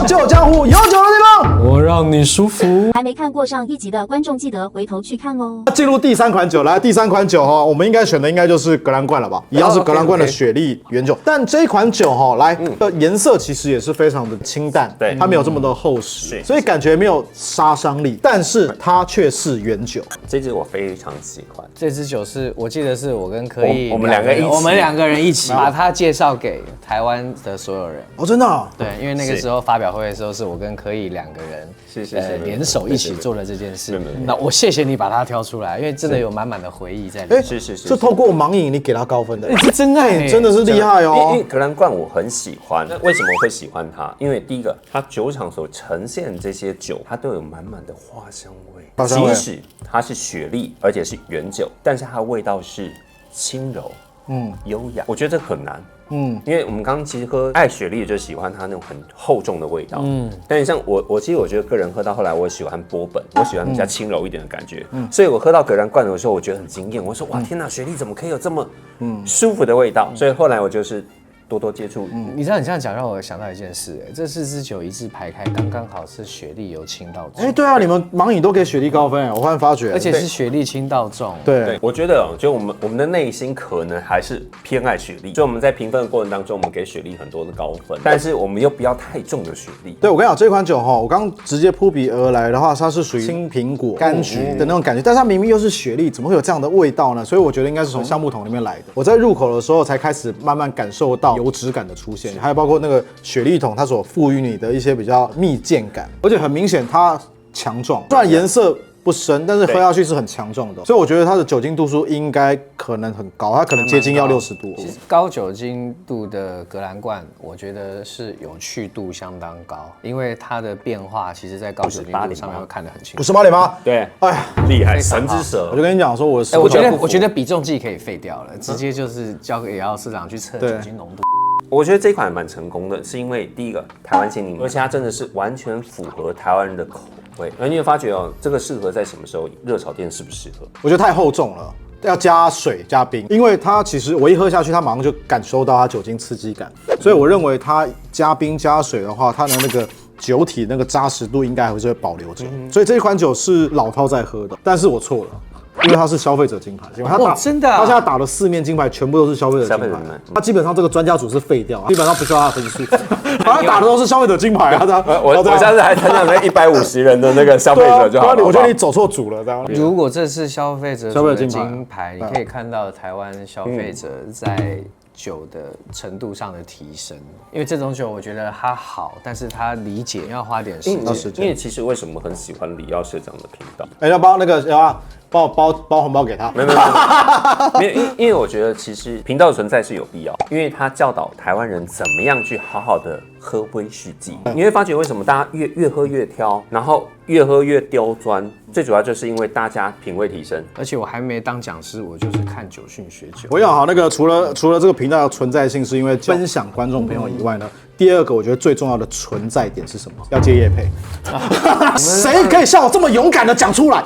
聊酒江湖，有酒的地方，我让你舒服。还没看过上一集的观众，记得回头去看哦。进入第3款酒，来第3款酒哈，我们应该选的应该就是格兰冠了吧？一样是格兰冠的雪莉原酒，但这一款酒哈，来颜色其实也是非常的清淡，对，它没有这么的厚实，所以感觉没有杀伤力，但是它却是原酒。这支我非常喜欢，这支酒是我记得是我跟柯毅，我们两个人一起把它介绍给台湾的所有人。哦，真的哦？对，因为那个时候发表会的时候是我跟柯毅2个人，联手一起做了这件事。那我谢谢你把它挑出来，因为真的有满满的回忆在里面。是透过盲饮你给它高分的，你是真爱，真的是厉害哦。因为格兰冠我很喜欢，那为什么会喜欢它？因为第一个，它酒厂所呈现这些酒，它都有满满的花香味。即使它是雪莉，而且是原酒，但是它的味道是轻柔，优雅。我觉得这很难。因为我们刚刚其实喝爱雪莉就喜欢它那种很厚重的味道，但是像我其实我觉得个人喝到后来，我喜欢波本，我喜欢比较轻柔一点的感觉，所以我喝到格兰冠的时候，我觉得很惊艳，我说哇天哪，雪莉怎么可以有这么舒服的味道？所以后来我就是多接触。你知道你这样讲让我想到一件事，这4支酒一字排开，刚好是雪莉由轻到重。对啊，你们盲饮都给雪莉高分，我忽然发觉，而且是雪莉轻到重。对，我觉得就我们的内心可能还是偏爱雪莉，所以我们在评分的过程当中，我们给雪莉很多的高分，但是我们又不要太重的雪莉。对，我跟你讲，这款酒哈，我刚直接扑鼻而来的话，它是属于青苹果、柑橘的那种感觉，但是它明明又是雪莉，怎么会有这样的味道呢？所以我觉得应该是从橡木桶里面来的。我在入口的时候才开始慢慢感受到油脂感的出现。还有包括那个雪莉桶，它所赋予你的一些比较蜜饯感，而且很明显它强壮，虽然颜色不深，但是喝下去是很强壮的，所以我觉得它的酒精度数应该可能很高，它可能接近要60度。其实高酒精度的格兰冠，我觉得是有趣度相当高，因为它的变化其实在高酒精度上面会看得很清楚。58.8，对，哎呀，厉害，神之舌。我就跟你讲说，我觉得比重计可以废掉了，直接就是交给姚市长去测酒精浓度。我觉得这款蛮成功的，是因为第一个台湾鲜柠檬，而且它真的是完全符合台湾人的口味。而你有发觉这个适合在什么时候？热炒店适不适合？我觉得太厚重了，要加水加冰，因为它其实我一喝下去，它马上就感受到它酒精刺激感，所以我认为它加冰加水的话，它的那个酒体那个扎实度应该还会是会保留着。所以这一款酒是老饕在喝的，但是我错了。因为它是消费者金牌，真的，他现在打的4面金牌全部都是消费者金牌，他基本上这个专家组是废掉，基本上不需要他分数，他打的都是消费者金牌啊。我下次还参加那150人的那个消费者就好了。我觉得你走错组了，这样。如果这是消费者金牌，你可以看到台湾消费者在酒的程度上的提升，因为这种酒我觉得它好，但是它理解要花点时间。因为其实为什么很喜欢李耀社长的频道？要帮那个帮我包红包给他。没有，因为我觉得其实频道的存在是有必要，因为他教导台湾人怎么样去好好的喝威士忌。你会发觉为什么大家越喝越挑，然后越喝越刁钻，最主要就是因为大家品味提升。而且我还没当讲师，我就是看酒讯学酒。我想好那个除了这个频道的存在性是因为分享观众朋友以外呢，第二个我觉得最重要的存在点是什么？要接业配。谁可以像我这么勇敢的讲出来？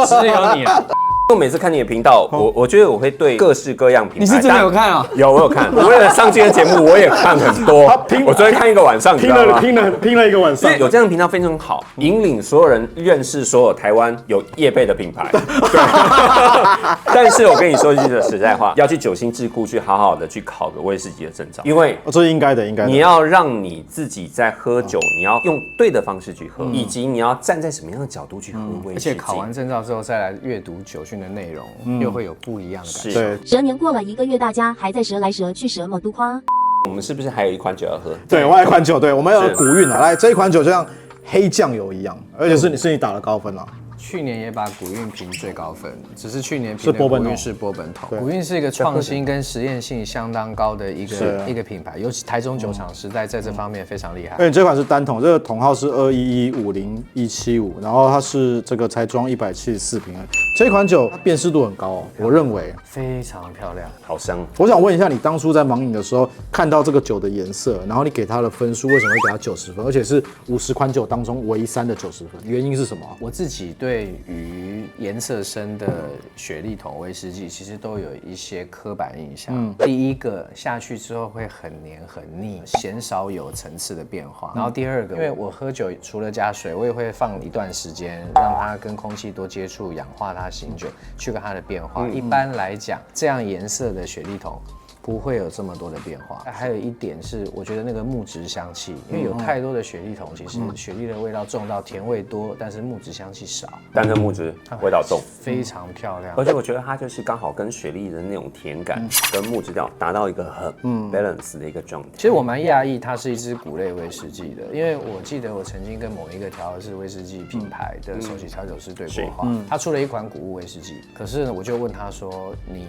只有你了。我每次看你的频道，我觉得我会对各式各样品牌。你是真的有看啊？有，我有看。我为了上今天节目，我也看很多。我昨天看一个晚上，拼了一个晚上。有这样的频道非常好，引领所有人认识所有台湾有业配的品牌。对。但是我跟你说句实在话，要去酒心智库去好好的去考个威士忌的证照，因为这是应该的。你要让你自己在喝酒，你要用对的方式去喝，以及你要站在什么样的角度去喝威士忌。而且考完证照之后再来阅读酒讯的内容，又会有不一样的感受。对，蛇年过了1个月，大家还在蛇来蛇去蛇么都夸。我们是不是还有一款酒要喝？对，我还有一款酒，对，我们有古韵啊。来，这一款酒就像黑酱油一样，而且是你打了高分了。去年也把古韵评最高分，只是去年评的古韵是波本桶。古韵是一个创新跟实验性相当高的一个品牌，尤其台中酒厂时代在这方面非常厉害。而且这款是单桶，这个桶号是21150175，然后它是这个才装174瓶。这款酒它辨识度很高哦，我认为非常漂亮，好香。我想问一下，你当初在盲饮的时候看到这个酒的颜色，然后你给它的分数，为什么会给它90分，而且是50款酒当中唯3的90分？原因是什么？我自己对对于颜色深的雪莉桶威士忌，其实都有一些刻板印象。第一个下去之后会很黏很腻，鲜少有层次的变化。然后第二个，因为我喝酒除了加水，我也会放一段时间，让它跟空气多接触，氧化它醒酒，去看它的变化。一般来讲，这样颜色的雪莉桶不会有这么多的变化。还有一点是，我觉得那个木质香气，因为有太多的雪莉桶，其实雪莉的味道重到甜味多，但是木质香气少。但是木质味道重，非常漂亮。而且我觉得它就是刚好跟雪莉的那种甜感跟木质调达到一个很balance 的一个状态。其实我蛮讶异，它是一支谷类威士忌的，因为我记得我曾经跟某一个调和式威士忌品牌的首席调酒师对过话，他出了一款谷物威士忌，可是呢，我就问他说，你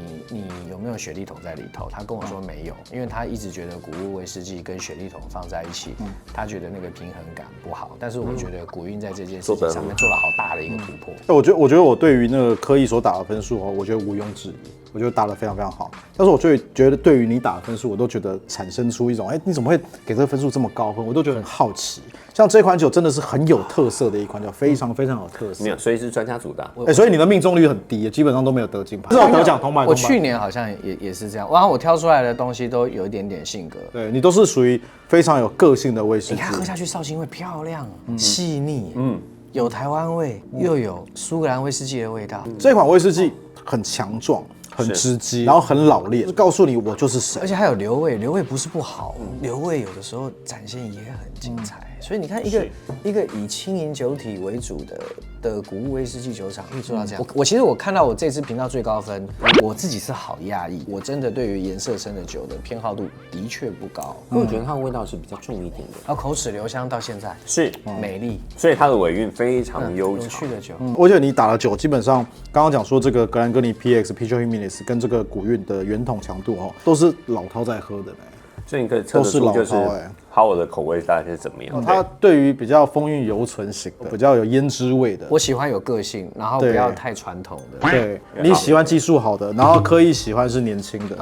有没有雪莉桶在里头？他跟我说没有，因为他一直觉得谷物威士忌跟雪莉桶放在一起，他觉得那个平衡感不好。但是我觉得古韵在这件事情上面做了好大的一个突破。我觉得我对于那个科艺所打的分数我觉得毋庸置疑，我觉得打得非常非常好。但是我就觉得对于你打的分数，我都觉得产生出一种，你怎么会给这个分数这么高分？我都觉得很好奇。像这款酒真的是很有特色的一款酒，非常非常有特色。没有，所以是专家组的。所以你的命中率很低，基本上都没有得金牌，至少得奖铜牌。我去年好像也是这样，然后我挑出来的东西都有一点点性格。对，你都是属于非常有个性的威士忌。你看喝下去绍兴味漂亮、细腻，有台湾味，又有苏格兰威士忌的味道。这款威士忌很强壮。很直击，然后很老练，就告诉你我就是谁。而且还有流味，流味不是不好，流味有的时候展现也很精彩。所以你看，一个以轻盈酒体为主的谷物威士忌酒厂，可以做到这样。我其实我看到我这支频道最高分，我自己是好讶异。我真的对于颜色深的酒的偏好度的确不高，我觉得它的味道是比较重一点的，然后口齿留香到现在是美丽，所以它的尾韵非常悠长。有趣的酒，而且你打的酒基本上刚刚讲说这个格兰哥尼 PX Pecho Jimenez 跟这个古韵的圆筒强度都是老饕在喝的。所以你可以测得出就是Howard的口味大概是怎么样。它对于比较风韵犹存型的，比较有胭脂味的，我喜欢有个性，然后不要太传统的。对，你喜欢技术好的，然后刻意喜欢是年轻的。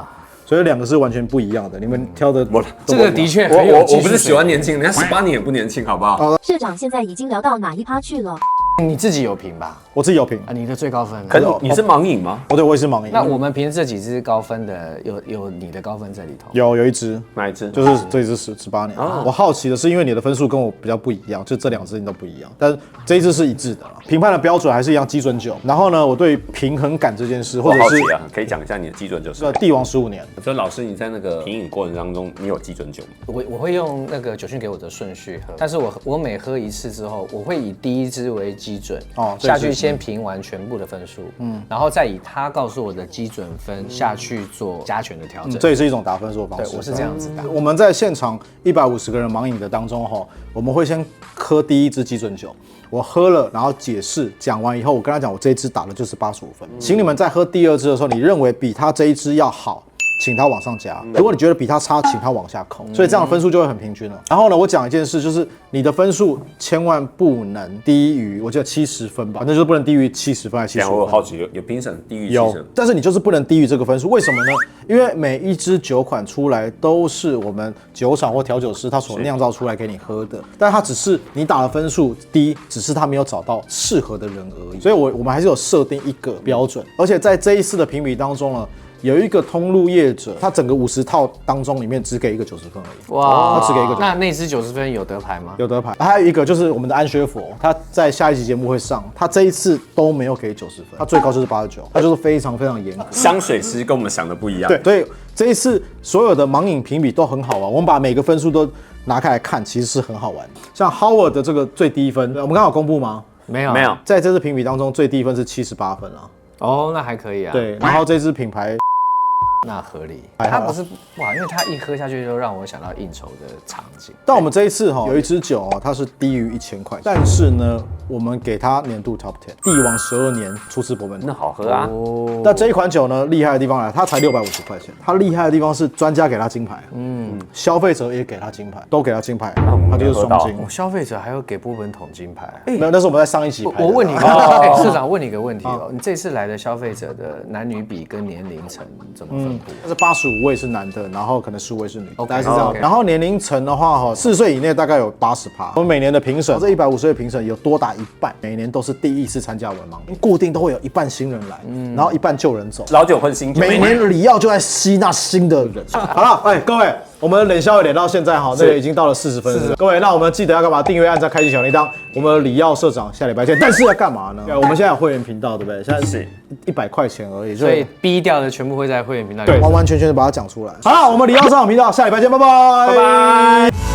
所以两个是完全不一样的，你们挑的这个的确我不是喜欢年轻人家18年也不年轻，好不好？社长现在已经聊到哪一趴去了？你自己有评吧？我自己有评啊，你的最高分。可是你是盲饮吗？对，我也是盲饮。那我们评这几支高分的，有你的高分在里头？有一支，哪一支？就是这一支18年。我好奇的是，因为你的分数跟我比较不一样，就这两支你都不一样，但是这一支是一致的。评判的标准还是一样，基准酒。然后呢，我对平衡感这件事，或者是可以讲一下你的基准酒是帝王15年。所以老师，你在那个品饮过程当中，你有基准酒吗？我会用那个酒训给我的顺序喝，但是我每喝一次之后，我会以第一支为基准下去先评完全部的分数，然后再以他告诉我的基准分下去做加权的调整。这也是一种打分数的方式。对，我是这样子打。我们在现场150个人盲饮的当中我们会先喝第一支基准酒，我喝了，然后解释讲完以后，我跟他讲我这一支打的就是85分，请你们在喝第二支的时候，你认为比他这一支要好，请他往上加，如果你觉得比他差，请他往下扣，所以这样的分数就会很平均了。然后呢，我讲一件事，就是你的分数千万不能低于，我记得70分吧，反正就是不能低于70分还是75分。我好奇有评审低于70分，但是你就是不能低于这个分数，为什么呢？因为每一支酒款出来都是我们酒厂或调酒师他所酿造出来给你喝的，但它只是你打的分数低，只是他没有找到适合的人而已。所以我们还是有设定一个标准，而且在这一次的评比当中呢，有一个通路业者，他整个50套当中里面只给一个90分而已。哇，他只给一个90分。那支90分有得牌吗？有得牌。还有一个就是我们的安学佛，他在下一期节目会上，他这一次都没有给90分，他最高就是89，他就是非常非常严格。香水师跟我们想的不一样。对，所以这一次所有的盲饮评比都很好玩，我们把每个分数都拿开来看，其实是很好玩。像 Howard 的这个最低分，我们刚好公布吗？没有，在这次评比当中最低分是78分啊。哦，那还可以啊。对，然后这支品牌。那合理，它不是哇，因为它一喝下去就让我想到应酬的场景。但我们这一次有一支酒它是低于1000块，但是呢，我们给它年度 Top 10，帝王12年初次伯门，那好喝啊。但这一款酒呢，厉害的地方来，它才650块钱，它厉害的地方是专家给它金牌，消费者也给它金牌，都给它金牌，它就是双金。消费者还有给波本桶金牌，没有，那是我们在上一期拍的。我问你，社长问你个问题你这次来的消费者的男女比跟年龄层怎么分补。但是85位是男的，然后可能15位是女的， OK，大概是这样。 OK 然后年龄层的话，4岁以内大概有80%。我们每年的评审，这150位评审有多达一半，每年都是第一次参加文盲，固定都会有一半新人来，然后一半旧人走。老酒混新酒，每年里奥就在吸纳新的人。好了，哎，各位，我们冷笑一点到现在哈，这个已经到了40分钟。各位，那我们记得要干嘛？订阅、按赞、开启小铃铛。我们里奥社长下礼拜见。但是要干嘛呢？对，我们现在有会员频道，对不对？现在是100块钱而已，所以逼掉的全部会在会员频道里。对，完完全全的把它讲出来。好了，我们里奥社长频道下礼拜见，拜拜，拜拜。